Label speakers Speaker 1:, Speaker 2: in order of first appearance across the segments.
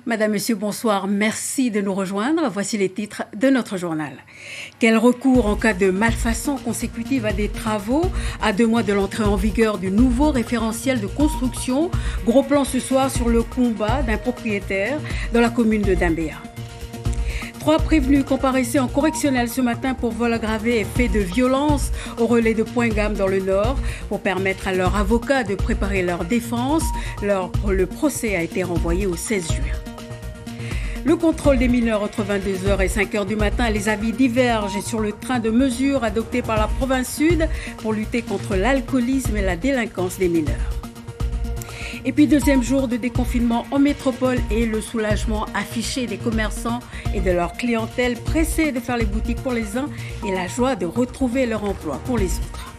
Speaker 1: Madame, Monsieur, bonsoir. Merci de nous rejoindre. Voici les titres de notre journal. Quel recours en cas de malfaçon consécutive à des travaux à 2 mois de l'entrée en vigueur du nouveau référentiel de construction? Gros plan ce soir sur le combat d'un propriétaire dans la commune de Dimbéa. 3 prévenus comparaissaient en correctionnel ce matin pour vol aggravé et fait de violence au relais de Point-Gamme dans le Nord pour permettre à leurs avocats de préparer leur défense. Le procès a été renvoyé au 16 juin. Le contrôle des mineurs entre 22h et 5h du matin, les avis divergent sur le train de mesures adopté par la province sud pour lutter contre l'alcoolisme et la délinquance des mineurs. Et puis 2e jour de déconfinement en métropole et le soulagement affiché des commerçants et de leur clientèle pressés de faire les boutiques pour les uns et la joie de retrouver leur emploi pour les autres.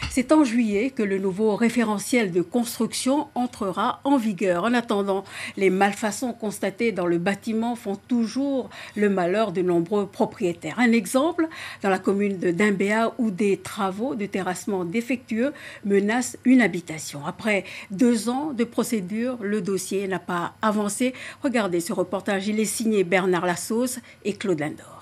Speaker 1: C'est en juillet que le nouveau référentiel de construction entrera en vigueur. En attendant, les malfaçons constatées dans le bâtiment font toujours le malheur de nombreux propriétaires. Un exemple, dans la commune de Dimbéa où des travaux de terrassement défectueux menacent une habitation. Après 2 ans de procédure, le dossier n'a pas avancé. Regardez ce reportage, il est signé Bernard Lassos et Claude Lindor.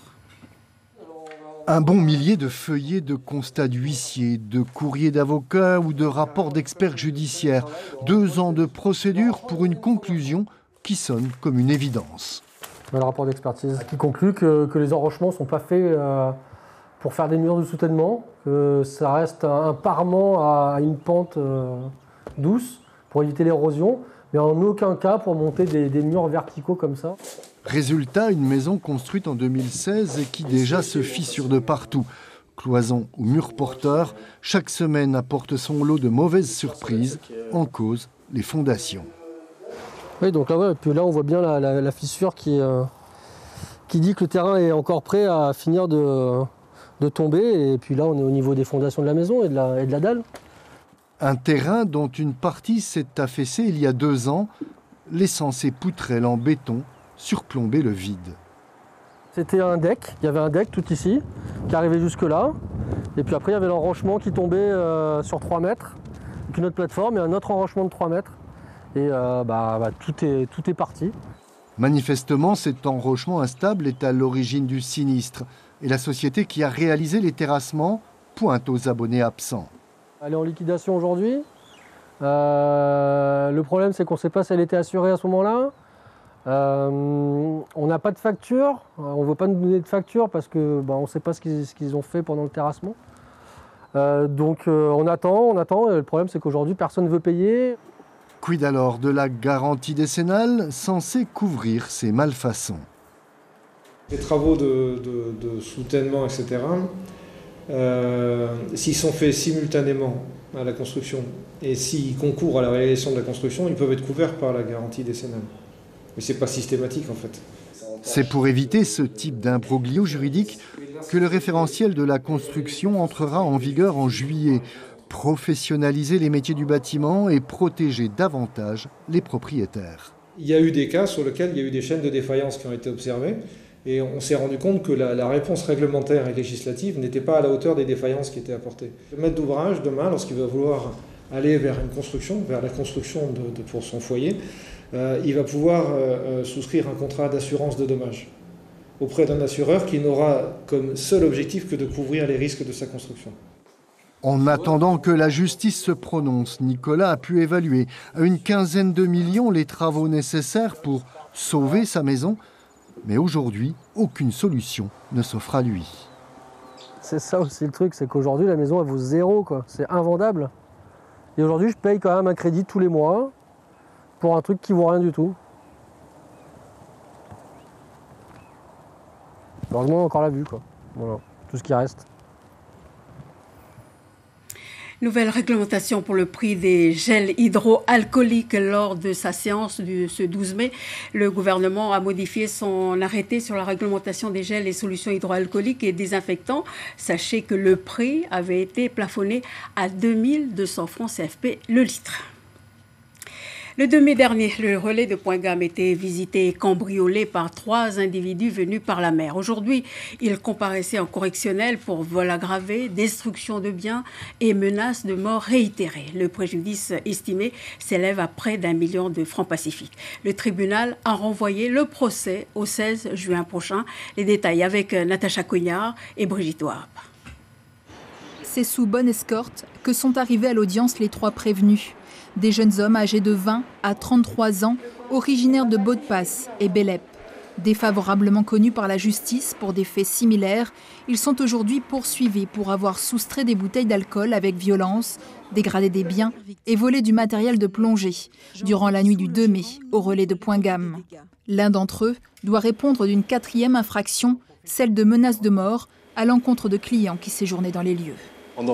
Speaker 2: Un bon millier de feuillets de constats d'huissiers, de courriers d'avocats ou de rapports d'experts judiciaires. 2 ans de procédure pour une conclusion qui sonne comme une évidence.
Speaker 3: Le rapport d'expertise qui conclut que les enrochements ne sont pas faits pour faire des murs de soutènement, que ça reste un parement à une pente douce pour éviter l'érosion, mais en aucun cas pour monter des murs verticaux comme ça.
Speaker 2: Résultat, une maison construite en 2016 et qui déjà se fissure de partout. Cloisons ou murs porteurs, chaque semaine apporte son lot de mauvaises surprises, en cause les fondations.
Speaker 3: Oui, donc là, et puis là on voit bien la fissure qui dit que le terrain est encore prêt à finir de tomber. Et puis là on est au niveau des fondations de la maison et de la dalle.
Speaker 2: Un terrain dont une partie s'est affaissée il y a 2 ans, laissant ses poutrelles en béton surplomber le vide.
Speaker 3: C'était un deck, il y avait un deck tout ici, qui arrivait jusque là. Et puis après il y avait l'enrochement qui tombait sur 3 mètres, avec une autre plateforme et un autre enrochement de 3 mètres. Et tout est parti.
Speaker 2: Manifestement, cet enrochement instable est à l'origine du sinistre. Et la société qui a réalisé les terrassements pointe aux abonnés absents.
Speaker 3: Elle est en liquidation aujourd'hui. Le problème c'est qu'on ne sait pas si elle était assurée à ce moment-là. On n'a pas de facture, on ne veut pas nous donner de facture parce qu'on ne sait pas ce qu'ils ont fait pendant le terrassement. Donc on attend, et le problème c'est qu'aujourd'hui personne ne veut payer.
Speaker 2: Quid alors de la garantie décennale censée couvrir ces malfaçons?
Speaker 4: Les travaux de soutènement, etc., s'ils sont faits simultanément à la construction et s'ils concourent à la réalisation de la construction, ils peuvent être couverts par la garantie décennale. Mais ce n'est pas systématique en fait.
Speaker 2: C'est pour éviter ce type d'imbroglio juridique que le référentiel de la construction entrera en vigueur en juillet. Professionnaliser les métiers du bâtiment et protéger davantage les propriétaires.
Speaker 4: Il y a eu des cas sur lesquels il y a eu des chaînes de défaillance qui ont été observées et on s'est rendu compte que la réponse réglementaire et législative n'était pas à la hauteur des défaillances qui étaient apportées. Le maître d'ouvrage, demain, lorsqu'il va vouloir aller vers une construction, vers la construction pour son foyer, il va pouvoir souscrire un contrat d'assurance de dommages auprès d'un assureur qui n'aura comme seul objectif que de couvrir les risques de sa construction.
Speaker 2: En attendant que la justice se prononce, Nicolas a pu évaluer à une quinzaine de millions les travaux nécessaires pour sauver sa maison. Mais aujourd'hui, aucune solution ne s'offre à lui.
Speaker 3: C'est ça aussi le truc, c'est qu'aujourd'hui la maison elle vaut 0, quoi. C'est invendable. Et aujourd'hui je paye quand même un crédit tous les mois pour un truc qui vaut rien du tout. Heureusement on a encore la vue, quoi. Voilà, tout ce qui reste.
Speaker 1: Nouvelle réglementation pour le prix des gels hydroalcooliques. Lors de sa séance du ce 12 mai, le gouvernement a modifié son arrêté sur la réglementation des gels et solutions hydroalcooliques et désinfectants. Sachez que le prix avait été plafonné à 2200 francs CFP le litre. Le 2 mai dernier, le relais de Point-Gamme était visité et cambriolé par 3 individus venus par la mer. Aujourd'hui, ils comparaissaient en correctionnel pour vol aggravé, destruction de biens et menaces de mort réitérées. Le préjudice estimé s'élève à près d'1 million de francs pacifiques. Le tribunal a renvoyé le procès au 16 juin prochain. Les détails avec Natacha Cognard et Brigitte Wahab.
Speaker 5: C'est sous bonne escorte que sont arrivés à l'audience les 3 prévenus. Des jeunes hommes âgés de 20 à 33 ans, originaires de Beaudepasse et Bélep. Défavorablement connus par la justice pour des faits similaires, ils sont aujourd'hui poursuivis pour avoir soustrait des bouteilles d'alcool avec violence, dégradé des biens et volé du matériel de plongée durant la nuit du 2 mai au relais de Point-Gamme. L'un d'entre eux doit répondre d'une 4e infraction, celle de menace de mort à l'encontre de clients qui séjournaient dans les lieux.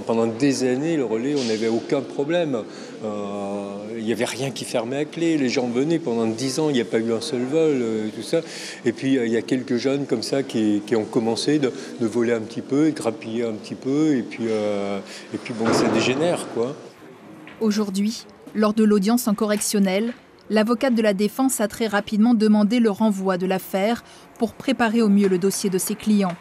Speaker 6: Pendant des années, le relais, on n'avait aucun problème. Il n'y avait rien qui fermait à clé. Les gens venaient pendant 10 ans, il n'y a pas eu un seul vol, tout ça. Et puis, il y a quelques jeunes comme ça qui ont commencé de voler un petit peu, et grappiller un petit peu. Et puis bon, ça dégénère, quoi.
Speaker 5: Aujourd'hui, lors de l'audience en correctionnel, l'avocate de la défense a très rapidement demandé le renvoi de l'affaire pour préparer au mieux le dossier de ses clients.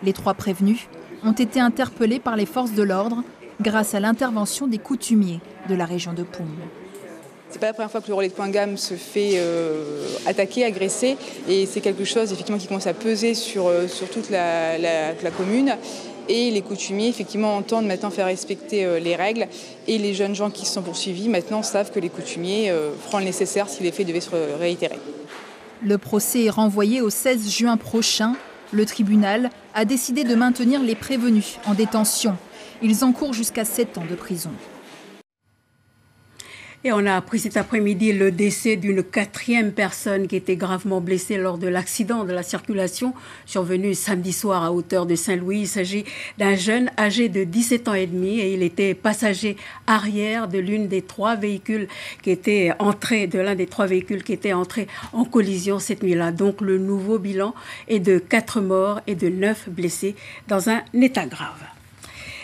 Speaker 5: Les 3 prévenus ont été interpellés par les forces de l'ordre grâce à l'intervention des coutumiers de la région de Poum.
Speaker 7: C'est pas la première fois que le relais de Point-Gamme se fait attaquer, agresser, et c'est quelque chose effectivement qui commence à peser sur toute la commune. Et les coutumiers effectivement entendent maintenant faire respecter les règles, et les jeunes gens qui se sont poursuivis maintenant savent que les coutumiers feront le nécessaire si les faits devaient se réitérer.
Speaker 5: Le procès est renvoyé au 16 juin prochain. Le tribunal a décidé de maintenir les prévenus en détention. Ils encourent jusqu'à 7 ans de prison.
Speaker 1: Et on a appris cet après-midi le décès d'une 4e personne qui était gravement blessée lors de l'accident de la circulation survenu samedi soir à hauteur de Saint-Louis. Il s'agit d'un jeune âgé de 17 ans et demi et il était passager arrière de l'un des 3 véhicules qui étaient entrés en collision cette nuit-là. Donc le nouveau bilan est de 4 morts et de 9 blessés dans un état grave.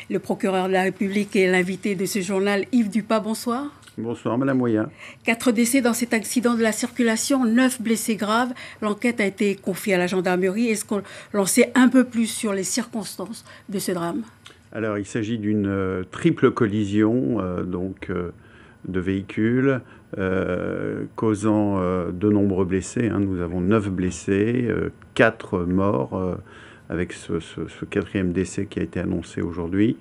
Speaker 1: Le procureur de la République est l'invité de ce journal. Yves Dupas, bonsoir.
Speaker 8: Bonsoir, Madame Moyen.
Speaker 1: 4 décès dans cet accident de la circulation, 9 blessés graves. L'enquête a été confiée à la gendarmerie. Est-ce qu'on en sait un peu plus sur les circonstances de ce drame ?
Speaker 8: Alors, il s'agit d'une triple collision de véhicules causant de nombreux blessés. Nous avons 9 blessés, 4 morts avec ce 4e décès qui a été annoncé aujourd'hui.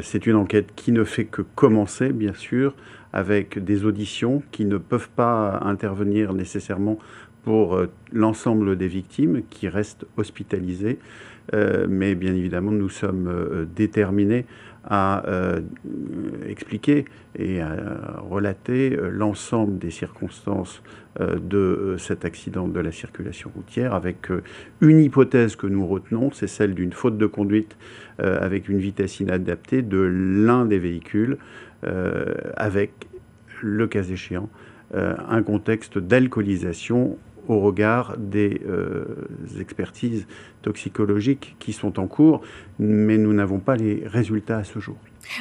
Speaker 8: C'est une enquête qui ne fait que commencer, bien sûr, avec des auditions qui ne peuvent pas intervenir nécessairement pour l'ensemble des victimes qui restent hospitalisées. Mais bien évidemment, nous sommes déterminés à expliquer et à relater l'ensemble des circonstances de cet accident de la circulation routière avec une hypothèse que nous retenons, c'est celle d'une faute de conduite avec une vitesse inadaptée de l'un des véhicules avec, le cas échéant, un contexte d'alcoolisation au regard des expertises toxicologiques qui sont en cours, mais nous n'avons pas les résultats à ce jour.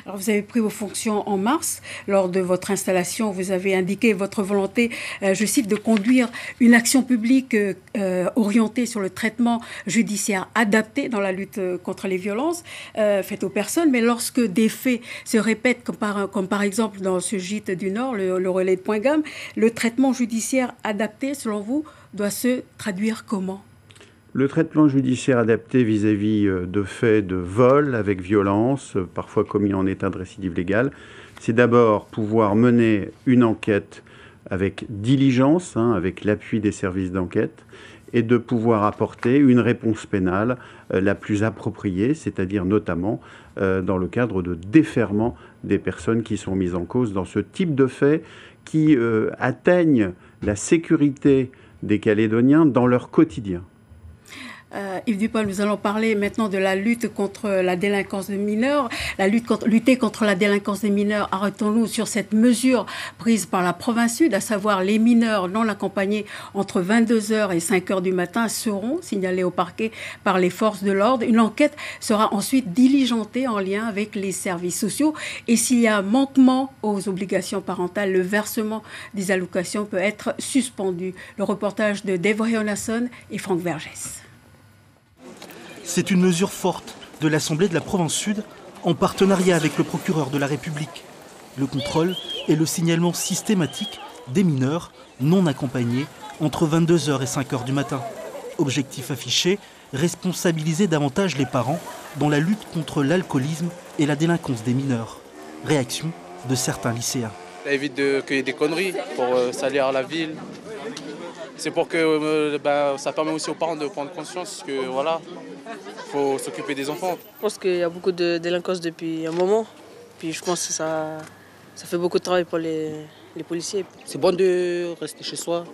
Speaker 1: Alors vous avez pris vos fonctions en mars. Lors de votre installation, vous avez indiqué votre volonté, je cite, de conduire une action publique orientée sur le traitement judiciaire adapté dans la lutte contre les violences faites aux personnes. Mais lorsque des faits se répètent, comme par exemple dans ce gîte du Nord, le relais de Point-Gamme, le traitement judiciaire adapté, selon vous, doit se traduire comment ?
Speaker 8: Le traitement judiciaire adapté vis-à-vis de faits de vol avec violence, parfois commis en état de récidive légale, c'est d'abord pouvoir mener une enquête avec diligence, avec l'appui des services d'enquête, et de pouvoir apporter une réponse pénale la plus appropriée, c'est-à-dire notamment dans le cadre de déferrement des personnes qui sont mises en cause dans ce type de faits qui atteignent la sécurité des Calédoniens dans leur quotidien.
Speaker 1: Yves Dupas, nous allons parler maintenant de la lutte contre la délinquance des mineurs. Lutter contre la délinquance des mineurs, arrêtons-nous sur cette mesure prise par la province sud, à savoir les mineurs non accompagnés entre 22h et 5h du matin seront signalés au parquet par les forces de l'ordre. Une enquête sera ensuite diligentée en lien avec les services sociaux. Et s'il y a manquement aux obligations parentales, le versement des allocations peut être suspendu. Le reportage de Dave Jonasson et Franck Vergès.
Speaker 9: C'est une mesure forte de l'Assemblée de la Provence Sud en partenariat avec le procureur de la République. Le contrôle et le signalement systématique des mineurs non accompagnés entre 22h et 5h du matin. Objectif affiché, responsabiliser davantage les parents dans la lutte contre l'alcoolisme et la délinquance des mineurs. Réaction de certains lycéens.
Speaker 10: Ça évite qu'il y ait des conneries pour salir la ville. C'est pour que ça permet aussi aux parents de prendre conscience que voilà, faut s'occuper des enfants.
Speaker 11: Je pense qu'il y a beaucoup de délinquance depuis un moment. Puis je pense que ça fait beaucoup de travail pour les policiers.
Speaker 12: C'est bon de rester chez soi.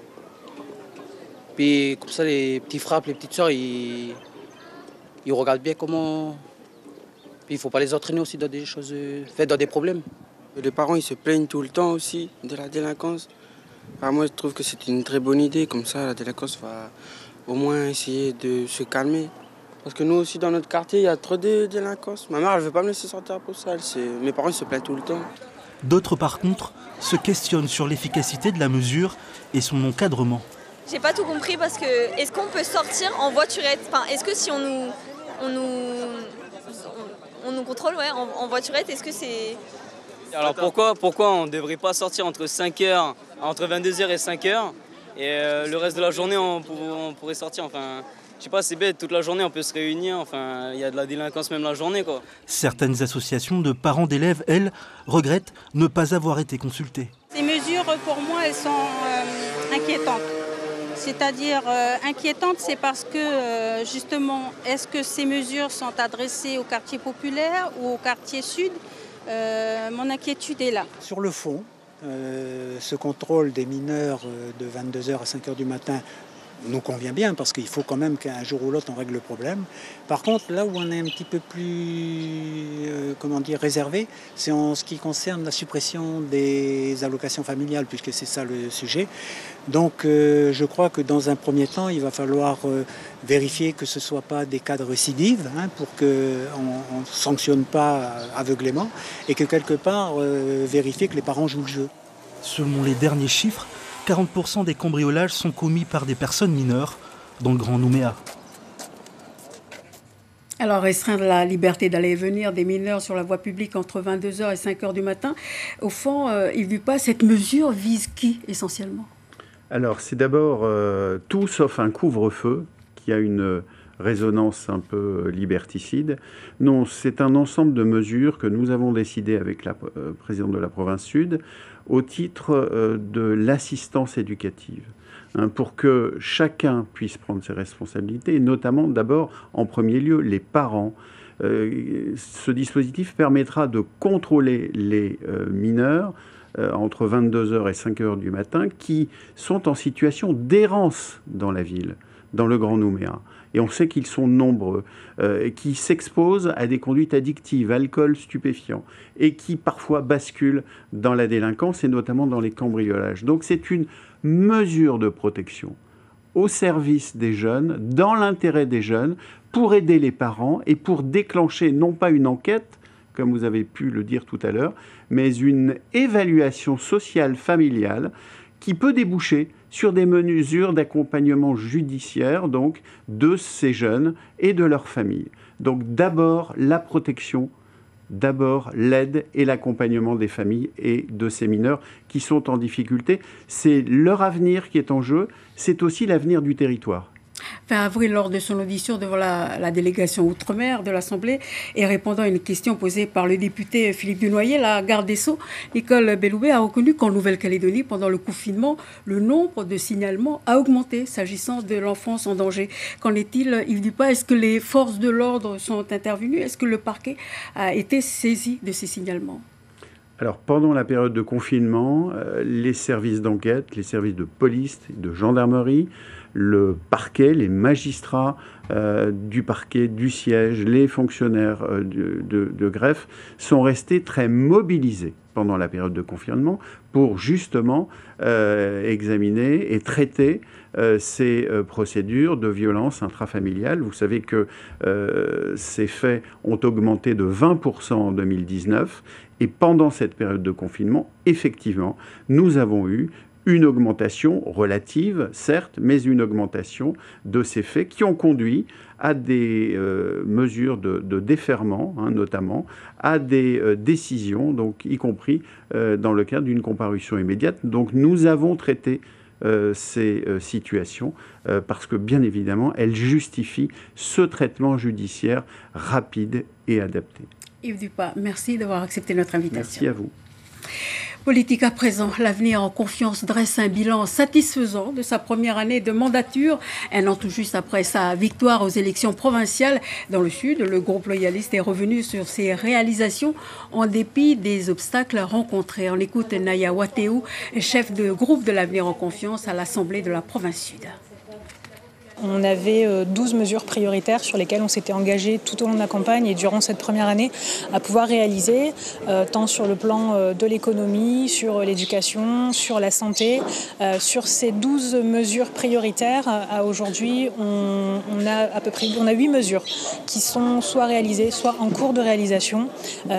Speaker 12: Puis comme ça, les petits frappes, les petites sœurs, ils regardent bien comment. Puis il ne faut pas les entraîner aussi dans des choses, dans des problèmes.
Speaker 13: Les parents, ils se plaignent tout le temps aussi de la délinquance. Alors moi, je trouve que c'est une très bonne idée. Comme ça, la délinquance va au moins essayer de se calmer. Parce que nous aussi, dans notre quartier, il y a trop de délinquance. Ma mère, elle ne veut pas me laisser sortir pour ça. Mes parents, ils se plaignent tout le temps.
Speaker 9: D'autres, par contre, se questionnent sur l'efficacité de la mesure et son encadrement.
Speaker 14: J'ai pas tout compris parce que est-ce qu'on peut sortir en voiturette? Enfin, est-ce que si on nous contrôle en voiturette, est-ce que c'est...
Speaker 15: Alors pourquoi on ne devrait pas sortir entre 5h, entre 22h et 5h et le reste de la journée on pourrait sortir, enfin je sais pas, c'est bête, toute la journée on peut se réunir, enfin il y a de la délinquance même la journée quoi.
Speaker 9: Certaines associations de parents d'élèves, elles, regrettent ne pas avoir été consultées.
Speaker 16: Ces mesures pour moi elles sont inquiétantes. C'est-à-dire inquiétantes, c'est parce que justement, est-ce que ces mesures sont adressées au quartier populaire ou au quartier sud? Mon inquiétude est là.
Speaker 17: Sur le fond, ce contrôle des mineurs de 22h à 5h du matin nous convient bien parce qu'il faut quand même qu'un jour ou l'autre on règle le problème. Par contre, là où on est un petit peu plus réservé, c'est en ce qui concerne la suppression des allocations familiales, puisque c'est ça le sujet. Donc je crois que dans un premier temps, il va falloir vérifier que ce ne soit pas des cas de récidive, pour qu'on ne sanctionne pas aveuglément, et que quelque part, vérifier que les parents jouent le jeu.
Speaker 9: Selon les derniers chiffres, 40% des cambriolages sont commis par des personnes mineures dans le Grand Nouméa.
Speaker 1: Alors, restreindre la liberté d'aller et venir des mineurs sur la voie publique entre 22h et 5h du matin, au fond, Yves Dupas, cette mesure vise qui essentiellement?
Speaker 8: Alors, c'est d'abord tout sauf un couvre-feu qui a une résonance un peu liberticide. Non, c'est un ensemble de mesures que nous avons décidées avec la présidente de la province sud au titre de l'assistance éducative, pour que chacun puisse prendre ses responsabilités, et notamment d'abord, en premier lieu, les parents. Ce dispositif permettra de contrôler les mineurs entre 22h et 5h du matin qui sont en situation d'errance dans la ville, dans le Grand Nouméa. Et on sait qu'ils sont nombreux, qui s'exposent à des conduites addictives, alcool, stupéfiants, et qui parfois basculent dans la délinquance et notamment dans les cambriolages. Donc c'est une mesure de protection au service des jeunes, dans l'intérêt des jeunes, pour aider les parents et pour déclencher non pas une enquête, comme vous avez pu le dire tout à l'heure, mais une évaluation sociale familiale qui peut déboucher sur des mesures d'accompagnement judiciaire donc, de ces jeunes et de leurs familles. Donc d'abord la protection, d'abord l'aide et l'accompagnement des familles et de ces mineurs qui sont en difficulté. C'est leur avenir qui est en jeu, c'est aussi l'avenir du territoire.
Speaker 1: Fin avril, lors de son audition devant la délégation Outre-mer de l'Assemblée et répondant à une question posée par le député Philippe Dunoyer, la garde des Sceaux, Nicole Belloubet, a reconnu qu'en Nouvelle-Calédonie, pendant le confinement, le nombre de signalements a augmenté s'agissant de l'enfance en danger. Qu'en est-il, Yves Dupas? Est-ce que les forces de l'ordre sont intervenues? Est-ce que le parquet a été saisi de ces signalements?
Speaker 8: Alors, pendant la période de confinement, les services d'enquête, les services de police, de gendarmerie, le parquet, les magistrats du parquet, du siège, les fonctionnaires de greffe sont restés très mobilisés pendant la période de confinement pour justement examiner et traiter ces procédures de violence intrafamiliale. Vous savez que ces faits ont augmenté de 20% en 2019 et pendant cette période de confinement, effectivement, nous avons eu une augmentation relative, certes, mais une augmentation de ces faits qui ont conduit à des mesures de déferrement, notamment, à des décisions, donc, y compris dans le cadre d'une comparution immédiate. Donc nous avons traité ces situations parce que, bien évidemment, elles justifient ce traitement judiciaire rapide et adapté.
Speaker 1: Yves Dupas, merci d'avoir accepté notre invitation.
Speaker 8: Merci à vous.
Speaker 1: Politique à présent, l'avenir en confiance dresse un bilan satisfaisant de sa première année de mandature. Un an tout juste après sa victoire aux élections provinciales dans le Sud, le groupe loyaliste est revenu sur ses réalisations en dépit des obstacles rencontrés. On écoute Naya Wateou, chef de groupe de l'avenir en confiance à l'Assemblée de la province Sud.
Speaker 18: On avait 12 mesures prioritaires sur lesquelles on s'était engagé tout au long de la campagne et durant cette première année à pouvoir réaliser, tant sur le plan de l'économie, sur l'éducation, sur la santé. Sur ces 12 mesures prioritaires, à aujourd'hui, on a 8 mesures qui sont soit réalisées, soit en cours de réalisation.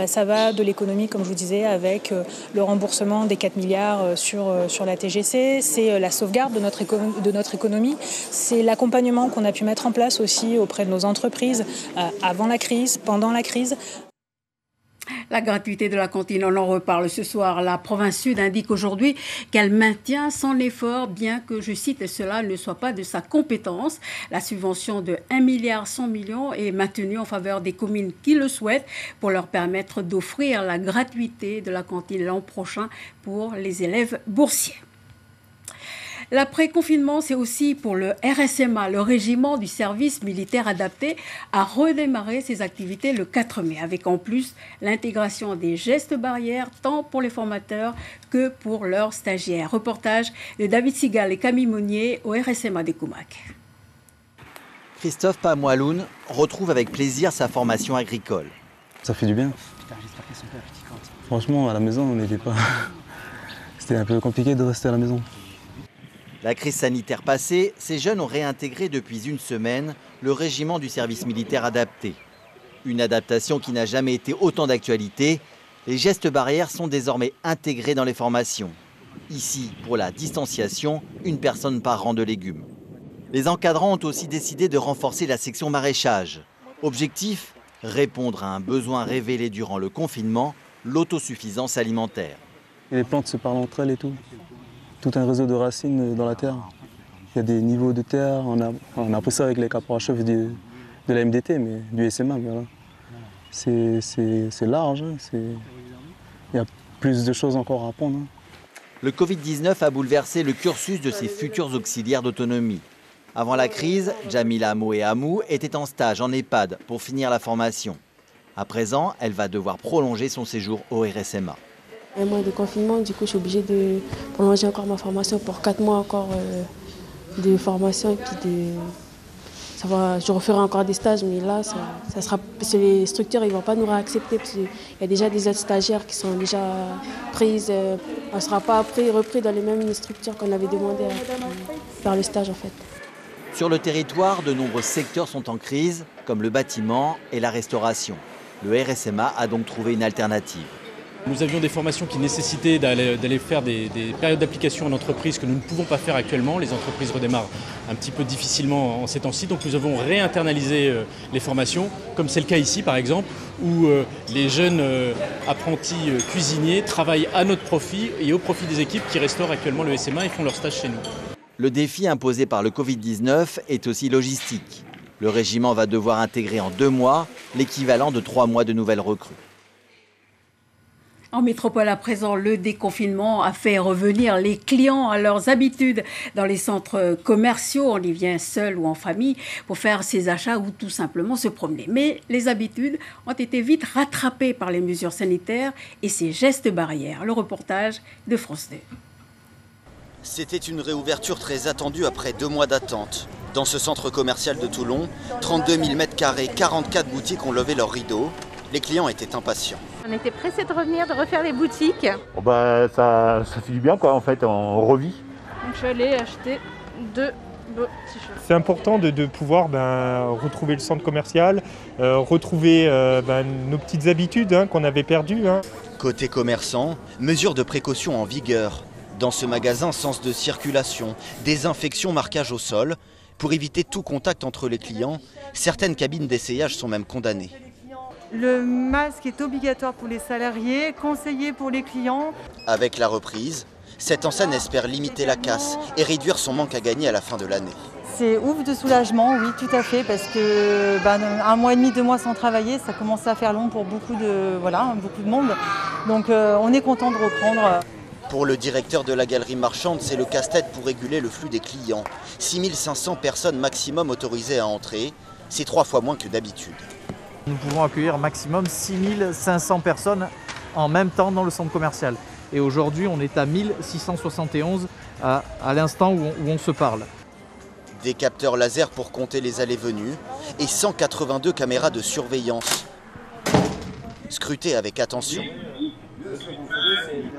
Speaker 18: Ça va de l'économie, comme je vous disais, avec le remboursement des 4 milliards sur la TGC, c'est la sauvegarde de notre économie, c'est l'accompagnement qu'on a pu mettre en place aussi auprès de nos entreprises avant la crise, pendant la crise.
Speaker 1: La gratuité de la cantine, on en reparle ce soir. La province Sud indique aujourd'hui qu'elle maintient son effort, bien que, je cite, cela ne soit pas de sa compétence. La subvention de 1,1 milliard est maintenue en faveur des communes qui le souhaitent pour leur permettre d'offrir la gratuité de la cantine l'an prochain pour les élèves boursiers. L'après-confinement, c'est aussi pour le RSMA, le régiment du service militaire adapté, à redémarrer ses activités le 4 mai, avec en plus l'intégration des gestes barrières, tant pour les formateurs que pour leurs stagiaires. Reportage de David Sigal et Camille Monnier au RSMA des Koumak.
Speaker 19: Christophe Pamoualoun retrouve avec plaisir sa formation agricole.
Speaker 20: Ça fait du bien. Franchement, à la maison, on n'était pas... C'était un peu compliqué de rester à la maison.
Speaker 19: La crise sanitaire passée, ces jeunes ont réintégré depuis une semaine le régiment du service militaire adapté. Une adaptation qui n'a jamais été autant d'actualité. Les gestes barrières sont désormais intégrés dans les formations. Ici, pour la distanciation, une personne par rang de légumes. Les encadrants ont aussi décidé de renforcer la section maraîchage. Objectif, répondre à un besoin révélé durant le confinement, l'autosuffisance alimentaire.
Speaker 20: Et les plantes se parlent entre elles et tout. Tout un réseau de racines dans la terre. Il y a des niveaux de terre, on a appris ça avec les caporaux-chefs de la MDT, mais du SMA. Voilà. C'est large, hein, il y a plus de choses encore à apprendre. Hein.
Speaker 19: Le Covid-19 a bouleversé le cursus de ces futurs auxiliaires d'autonomie. Avant la crise, Jamila Moé-Amou était en stage en EHPAD pour finir la formation. À présent, elle va devoir prolonger son séjour au RSMA.
Speaker 21: Un mois de confinement, du coup, je suis obligée de prolonger encore ma formation pour 4 mois encore de formation. Et puis je referai encore des stages, mais là, ça sera, parce que les structures ne vont pas nous réaccepter. Parce qu'il y a déjà des autres stagiaires qui sont déjà prises. On ne sera pas repris dans les mêmes structures qu'on avait demandé à faire le stage, en fait.
Speaker 19: Sur le territoire, de nombreux secteurs sont en crise, comme le bâtiment et la restauration. Le RSMA a donc trouvé une alternative.
Speaker 22: Nous avions des formations qui nécessitaient d'aller faire des périodes d'application en entreprise que nous ne pouvons pas faire actuellement. Les entreprises redémarrent un petit peu difficilement en ces temps-ci, donc nous avons réinternalisé les formations, comme c'est le cas ici par exemple, où les jeunes apprentis cuisiniers travaillent à notre profit et au profit des équipes qui restaurent actuellement le SMA et font leur stage chez nous.
Speaker 19: Le défi imposé par le Covid-19 est aussi logistique. Le régiment va devoir intégrer en 2 mois l'équivalent de 3 mois de nouvelles recrues.
Speaker 1: En métropole à présent, le déconfinement a fait revenir les clients à leurs habitudes dans les centres commerciaux. On y vient seul ou en famille pour faire ses achats ou tout simplement se promener. Mais les habitudes ont été vite rattrapées par les mesures sanitaires et ces gestes barrières. Le reportage de France 2.
Speaker 2: C'était une réouverture très attendue après 2 mois d'attente. Dans ce centre commercial de Toulon, 32 000 m², 44 boutiques ont levé leurs rideaux. Les clients étaient impatients.
Speaker 4: On était pressés de revenir, de refaire les boutiques.
Speaker 23: Oh bah, ça fait du bien, quoi, en fait, on revit.
Speaker 4: Donc je suis allée acheter 2 beaux t-shirts.
Speaker 24: C'est important de pouvoir retrouver le centre commercial, retrouver nos petites habitudes qu'on avait perdues.
Speaker 2: Côté commerçant, mesures de précaution en vigueur. Dans ce magasin, sens de circulation, désinfection, marquage au sol. Pour éviter tout contact entre les clients, certaines cabines d'essayage sont même condamnées.
Speaker 25: Le masque est obligatoire pour les salariés, conseillé pour les clients.
Speaker 2: Avec la reprise, cette enseigne espère limiter la casse et réduire son manque à gagner à la fin de l'année.
Speaker 25: C'est ouf de soulagement, oui, tout à fait, parce que 1 mois et demi, 2 mois sans travailler, ça commence à faire long pour beaucoup de monde. Donc on est content de reprendre.
Speaker 2: Pour le directeur de la galerie marchande, c'est le casse-tête pour réguler le flux des clients. 6500 personnes maximum autorisées à entrer, c'est 3 fois moins que d'habitude.
Speaker 26: Nous pouvons accueillir maximum 6500 personnes en même temps dans le centre commercial. Et aujourd'hui, on est à 1671 à l'instant où on se parle.
Speaker 2: Des capteurs laser pour compter les allées-venues et 182 caméras de surveillance. Scrutées avec attention.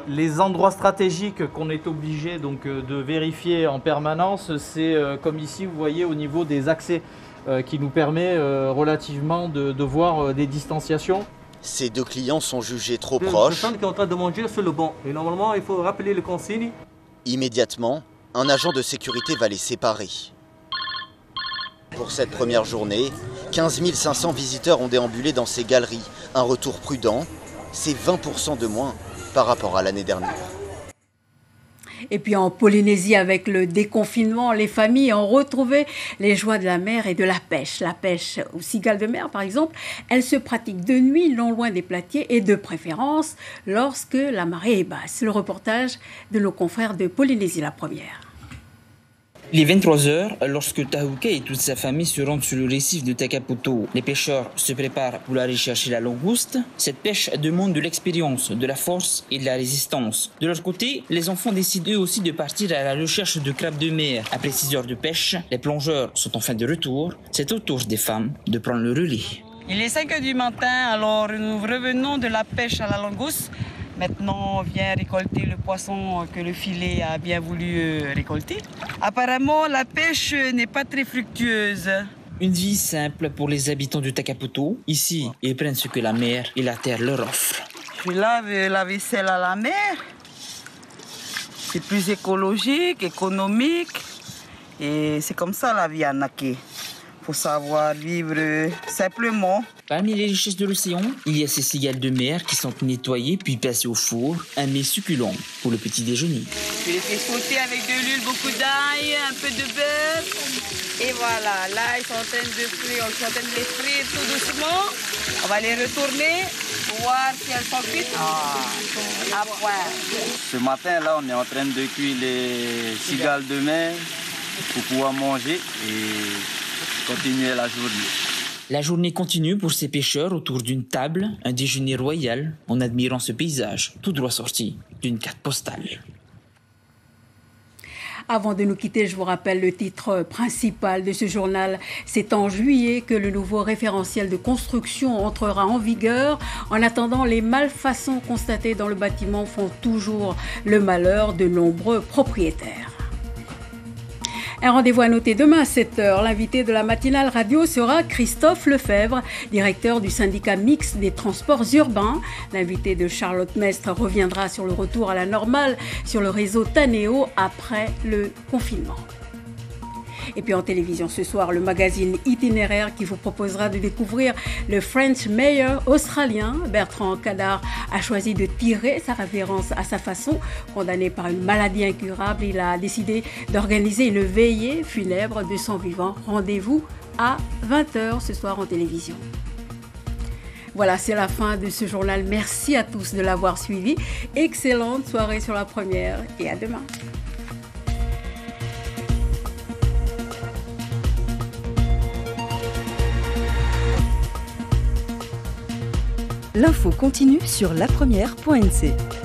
Speaker 26: Les endroits stratégiques qu'on est obligé de vérifier en permanence, c'est comme ici, vous voyez, au niveau des accès. Qui nous permet relativement de voir des distanciations.
Speaker 2: Ces 2 clients sont jugés trop proches.
Speaker 27: La personne qui est en train de manger sur le banc. Et normalement, il faut rappeler les consignes.
Speaker 2: Immédiatement, un agent de sécurité va les séparer. Pour cette première journée, 15 500 visiteurs ont déambulé dans ces galeries. Un retour prudent, c'est 20% de moins par rapport à l'année dernière.
Speaker 1: Et puis en Polynésie, avec le déconfinement, les familles ont retrouvé les joies de la mer et de la pêche. La pêche aux cigales de mer, par exemple, elle se pratique de nuit, non loin des platiers et de préférence lorsque la marée est basse. Le reportage de nos confrères de Polynésie la première.
Speaker 28: Il est 23h lorsque Tahuka et toute sa famille se rendent sur le récif de Takapoto. Les pêcheurs se préparent pour aller chercher la langouste. Cette pêche demande de l'expérience, de la force et de la résistance. De leur côté, les enfants décident eux aussi de partir à la recherche de crabes de mer. Après 6 heures de pêche, les plongeurs sont enfin de retour. C'est au tour des femmes de prendre le relais.
Speaker 29: Il est 5h du matin, alors nous revenons de la pêche à la langouste. Maintenant, on vient récolter le poisson que le filet a bien voulu récolter. Apparemment, la pêche n'est pas très fructueuse.
Speaker 28: Une vie simple pour les habitants de Takapoto. Ici, ils prennent ce que la mer et la terre leur offrent.
Speaker 29: Je lave la vaisselle à la mer. C'est plus écologique, économique. Et c'est comme ça la vie à Naké. Faut savoir vivre simplement.
Speaker 28: Parmi les richesses de l'océan, il y a ces cigales de mer qui sont nettoyées puis passées au four, un mets succulent pour le petit déjeuner.
Speaker 29: Je les fais sauter avec de l'huile, beaucoup d'ail, un peu de beurre. Et voilà, là ils sont en train de frire, on est en train de les frire tout doucement. On va les retourner pour voir si elles sont cuites. À point.
Speaker 30: Ce matin là, on est en train de cuire les cigales de mer pour pouvoir manger et continuer la journée.
Speaker 28: La journée continue pour ces pêcheurs autour d'une table, un déjeuner royal, en admirant ce paysage tout droit sorti d'une carte postale.
Speaker 1: Avant de nous quitter, je vous rappelle le titre principal de ce journal. C'est en juillet que le nouveau référentiel de construction entrera en vigueur. En attendant, les malfaçons constatées dans le bâtiment font toujours le malheur de nombreux propriétaires. Un rendez-vous à noter demain à 7h. L'invité de la matinale radio sera Christophe Lefebvre, directeur du syndicat mixte des transports urbains. L'invité de Charlotte Mestre reviendra sur le retour à la normale sur le réseau Taneo après le confinement. Et puis en télévision ce soir, le magazine Itinéraire qui vous proposera de découvrir le French Mayor australien. Bertrand Cadar a choisi de tirer sa révérence à sa façon. Condamné par une maladie incurable, il a décidé d'organiser une veillée funèbre de son vivant. Rendez-vous à 20h ce soir en télévision. Voilà, c'est la fin de ce journal. Merci à tous de l'avoir suivi. Excellente soirée sur la première et à demain.
Speaker 3: L'info continue sur lapremière.nc.